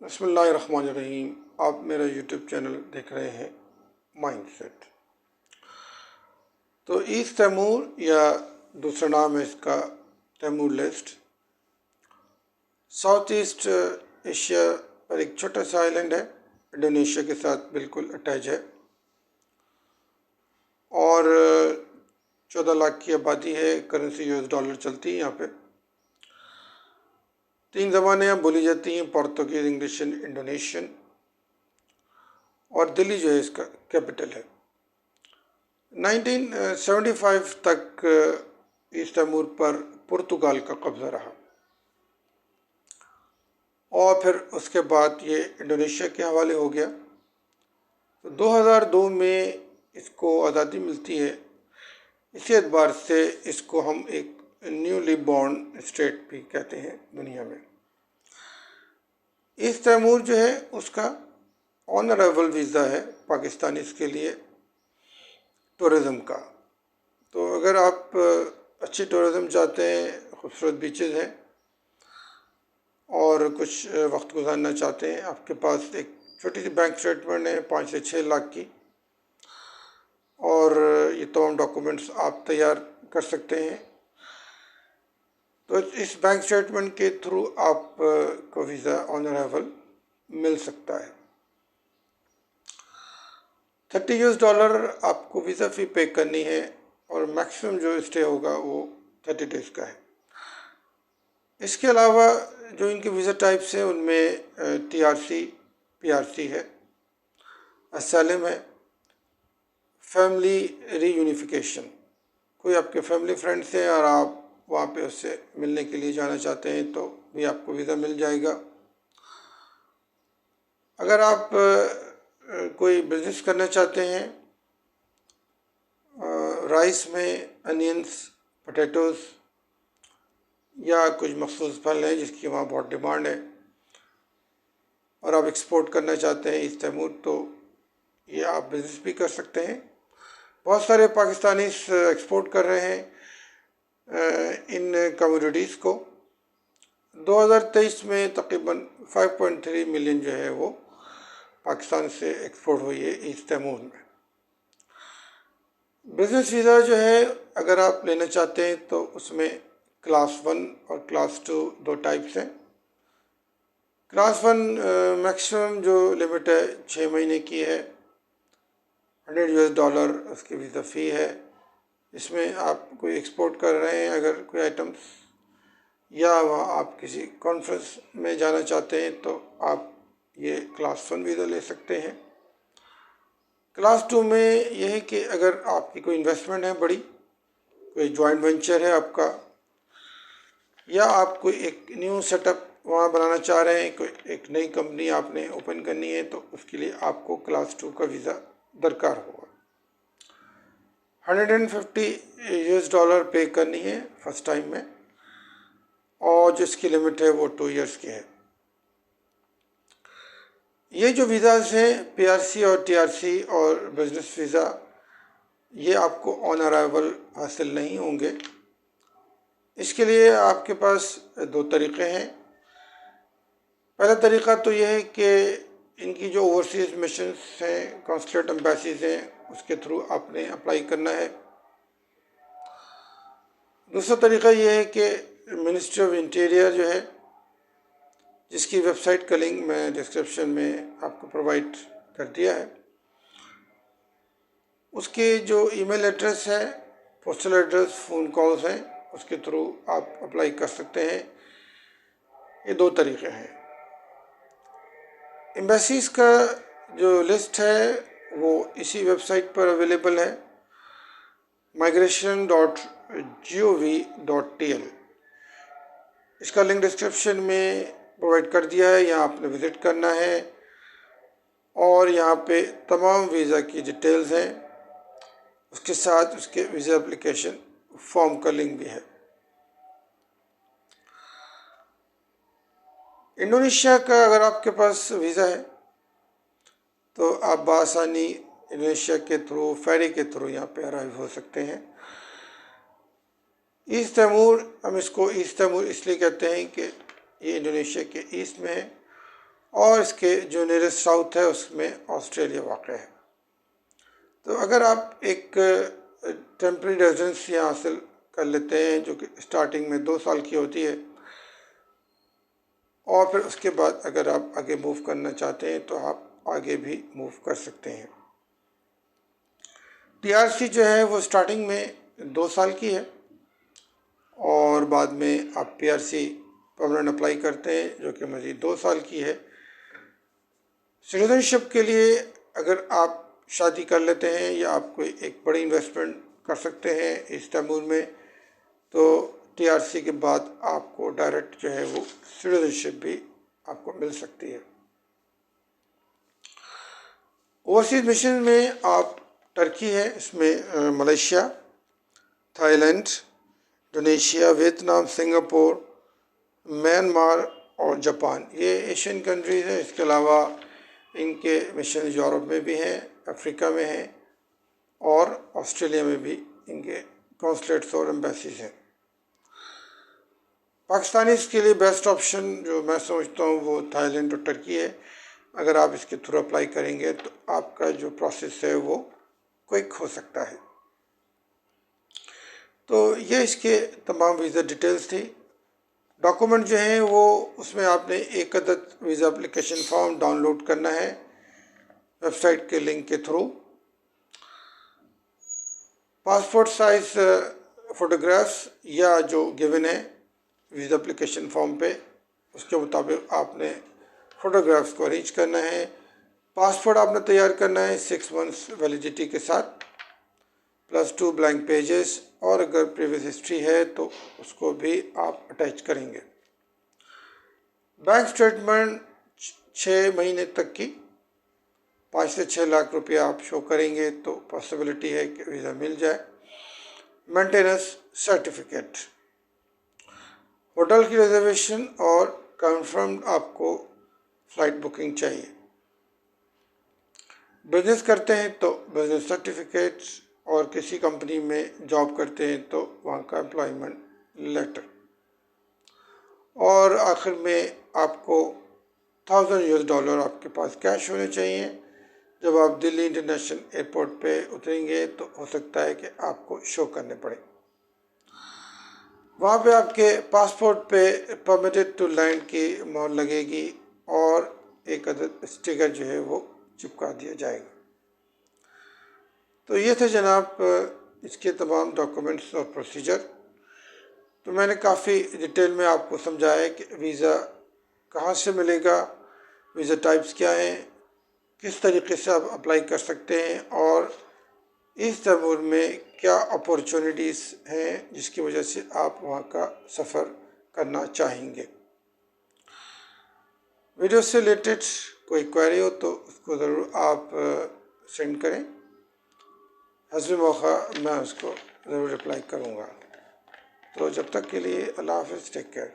बिस्मिल्लाहिर्रहमानिर्रहीम। आप मेरा यूट्यूब चैनल देख रहे हैं माइंडसेट। तो ईस्ट तैमूर या दूसरा नाम है इसका तैमूर लेस्ट, साउथ ईस्ट एशिया पर एक छोटा सा आइलैंड है। इंडोनेशिया के साथ बिल्कुल अटैच है और 14 लाख की आबादी है। करेंसी यूएस डॉलर चलती है यहाँ पे। 3 ज़बानें यहाँ बोली जाती हैं, पोर्तुगीज, इंग्लिश एंड इंडोनेशियन। और दिल्ली जो है इसका कैपिटल है। 1975 तक ईस्ट तैमूर पर पुर्तगाल का कब्जा रहा और फिर उसके बाद ये इंडोनेशिया के हवाले हो गया। तो 2002 में इसको आज़ादी मिलती है। इसी एतबार से इसको हम एक न्यूली बॉर्न स्टेट भी कहते हैं दुनिया में। ईस्ट तैमूर जो है उसका ऑनरेबल वीज़ा है पाकिस्तानी के लिए टूरिज़म का। तो अगर आप अच्छी टूरिज़म चाहते हैं, खूबसूरत बीचेस हैं और कुछ वक्त गुजारना चाहते हैं, आपके पास एक छोटी सी बैंक स्टेटमेंट है 5 से 6 लाख की, और ये तमाम डॉक्यूमेंट्स आप तैयार कर सकते हैं। तो इस बैंक स्टेटमेंट के थ्रू आप को वीज़ा ऑनरेबल मिल सकता है। $30 आपको वीज़ा फ़ी पे करनी है और मैक्सिमम जो स्टे होगा वो 30 डेज़ का है। इसके अलावा जो इनके वीज़ा टाइप्स हैं उनमें TRC, PRC है, असाइलम है, फैमिली रीयूनिफिकेशन। कोई आपके फैमिली फ्रेंड्स हैं और आप वहाँ पे उससे मिलने के लिए जाना चाहते हैं तो भी आपको वीज़ा मिल जाएगा। अगर आप कोई बिज़नेस करना चाहते हैं राइस में, अनियंस, पोटैटोज़ या कुछ मखसूस फल है जिसकी वहाँ बहुत डिमांड है और आप एक्सपोर्ट करना चाहते हैं ईस्ट तैमूर, तो ये आप बिज़नेस भी कर सकते हैं। बहुत सारे पाकिस्तानी एक्सपोर्ट कर रहे हैं इन कमोडिटीज़ को। 2023 में तकरीबन 5.3 मिलियन जो है वो पाकिस्तान से एक्सपोर्ट हुई है ईस्ट तैमूर में। बिज़नेस वीज़ा जो है अगर आप लेना चाहते हैं तो उसमें क्लास 1 और क्लास 2 दो टाइप्स हैं। क्लास 1 मैक्सिमम जो लिमिट है 6 महीने की है, $100 उसकी वीज़ा फ़ी है। इसमें आप कोई एक्सपोर्ट कर रहे हैं अगर कोई आइटम्स, या वहाँ आप किसी कॉन्फ्रेंस में जाना चाहते हैं तो आप ये क्लास 1 वीज़ा ले सकते हैं। क्लास 2 में यह है कि अगर आपकी कोई इन्वेस्टमेंट है बड़ी, कोई जॉइंट वेंचर है आपका, या आप कोई एक न्यू सेटअप वहाँ बनाना चाह रहे हैं, कोई एक नई कंपनी आपने ओपन करनी है, तो उसके लिए आपको क्लास 2 का वीज़ा दरकार होगा। $150 पे करनी है फर्स्ट टाइम में और जिसकी लिमिट है वो 2 इयर्स की है। ये जो वीज़ाज़ हैं PRC और TRC और बिज़नेस वीज़ा, ये आपको ऑन अराइवल हासिल नहीं होंगे। इसके लिए आपके पास 2 तरीक़े हैं। पहला तरीक़ा तो यह है कि इनकी जो ओवरसीज़ मिशंस हैं, कॉन्सुलेट एम्बेसीज हैं, उसके थ्रू आपने अप्लाई करना है। दूसरा तरीक़ा यह है कि मिनिस्ट्री ऑफ इंटीरियर जो है, जिसकी वेबसाइट का लिंक मैं डिस्क्रिप्शन में आपको प्रोवाइड कर दिया है, उसके जो ईमेल एड्रेस है, पोस्टल एड्रेस, फ़ोन कॉल्स हैं, उसके थ्रू आप अप्लाई कर सकते हैं। ये 2 तरीक़े हैं। एम्बेसीज़ का जो लिस्ट है वो इसी वेबसाइट पर अवेलेबल है, migration.gov.tl। इसका लिंक डिस्क्रिप्शन में प्रोवाइड कर दिया है, यहाँ आपने विज़िट करना है और यहाँ पे तमाम वीज़ा की डिटेल्स हैं, उसके साथ उसके वीज़ा एप्लीकेशन फॉर्म का लिंक भी है। इंडोनेशिया का अगर आपके पास वीज़ा है तो आप बआसानी इंडोनेशिया के थ्रू, फेरी के थ्रू यहाँ पे अराइव हो सकते हैं। ईस्ट तैमूर, हम इसको ईस्ट तैमूर इसलिए कहते हैं कि ये इंडोनेशिया के ईस्ट में है और इसके जो नियरेस्ट साउथ है उसमें ऑस्ट्रेलिया वाक़ है। तो अगर आप एक टेम्परेरी रेजिडेंस यहाँ हासिल कर लेते हैं जो कि स्टार्टिंग में 2 साल की होती है, और फिर उसके बाद अगर आप आगे मूव करना चाहते हैं तो आप आगे भी मूव कर सकते हैं। टीआरसी जो है वो स्टार्टिंग में 2 साल की है और बाद में आप पीआरसी परमानेंट अप्लाई करते हैं जो कि मज़ीद 2 साल की है। सिटीजनशिप के लिए अगर आप शादी कर लेते हैं या आप कोई एक बड़ी इन्वेस्टमेंट कर सकते हैं इस तैमूर में, तो टीआरसी के बाद आपको डायरेक्ट जो है वो सिटीजनशिप भी आपको मिल सकती है। ओवरसीज मिशन में आप टर्की है, इसमें Malaysia, Thailand, Indonesia, Vietnam, Singapore, Myanmar और जापान, ये एशियन कंट्रीज़ हैं। इसके अलावा इनके मिशन यूरोप में भी हैं, अफ्रीका में हैं और ऑस्ट्रेलिया में भी इनके कॉन्सुलेट्स और एम्बेसीज हैं। पाकिस्तानीज़ के लिए बेस्ट ऑप्शन जो मैं समझता हूँ वो थाईलैंड और टर्की है। अगर आप इसके थ्रू अप्लाई करेंगे तो आपका जो प्रोसेस है वो क्विक हो सकता है। तो ये इसके तमाम वीज़ा डिटेल्स थी। डॉक्यूमेंट जो हैं वो उसमें आपने एक अदद वीज़ा एप्लीकेशन फॉर्म डाउनलोड करना है वेबसाइट के लिंक के थ्रू। पासपोर्ट साइज फ़ोटोग्राफ्स या जो गिवन है वीज़ा एप्लीकेशन फॉर्म पे उसके मुताबिक आपने फ़ोटोग्राफ्स को अरेंज करना है। पासपोर्ट आपने तैयार करना है 6 मंथ्स वैलिडिटी के साथ +2 ब्लैंक पेजेस, और अगर प्रीवियस हिस्ट्री है तो उसको भी आप अटैच करेंगे। बैंक स्टेटमेंट 6 महीने तक की 5 से 6 लाख रुपये आप शो करेंगे तो पॉसिबिलिटी है कि वीज़ा मिल जाए। मेंटेनेंस सर्टिफिकेट, होटल की रिजर्वेशन और कंफर्म्ड आपको फ़्लाइट बुकिंग चाहिए। बिजनेस करते हैं तो बिजनेस सर्टिफिकेट्स, और किसी कंपनी में जॉब करते हैं तो वहाँ का एम्प्लॉयमेंट लेटर, और आखिर में आपको $1000 आपके पास कैश होने चाहिए। जब आप दिल्ली इंटरनेशनल एयरपोर्ट पे उतरेंगे तो हो सकता है कि आपको शो करने पड़े। वहाँ पे आपके पासपोर्ट पे परमिटेड टू लैंड की मोहर लगेगी और एक अदद स्टिकर जो है वो चिपका दिया जाएगा। तो ये थे जनाब इसके तमाम डॉक्यूमेंट्स और प्रोसीजर। तो मैंने काफ़ी डिटेल में आपको समझाया कि वीज़ा कहाँ से मिलेगा, वीज़ा टाइप्स क्या हैं, किस तरीके से आप अप्लाई कर सकते हैं और इस तैमूर में क्या अपॉर्चुनिटीज़ हैं जिसकी वजह से आप वहाँ का सफ़र करना चाहेंगे। वीडियो से रिलेटेड कोई क्वेरी हो तो उसको ज़रूर आप सेंड करें, हस्ब मौका मैं उसको ज़रूर रिप्लाई करूँगा। तो जब तक के लिए अल्लाह हाफ़िज़, टेक केयर।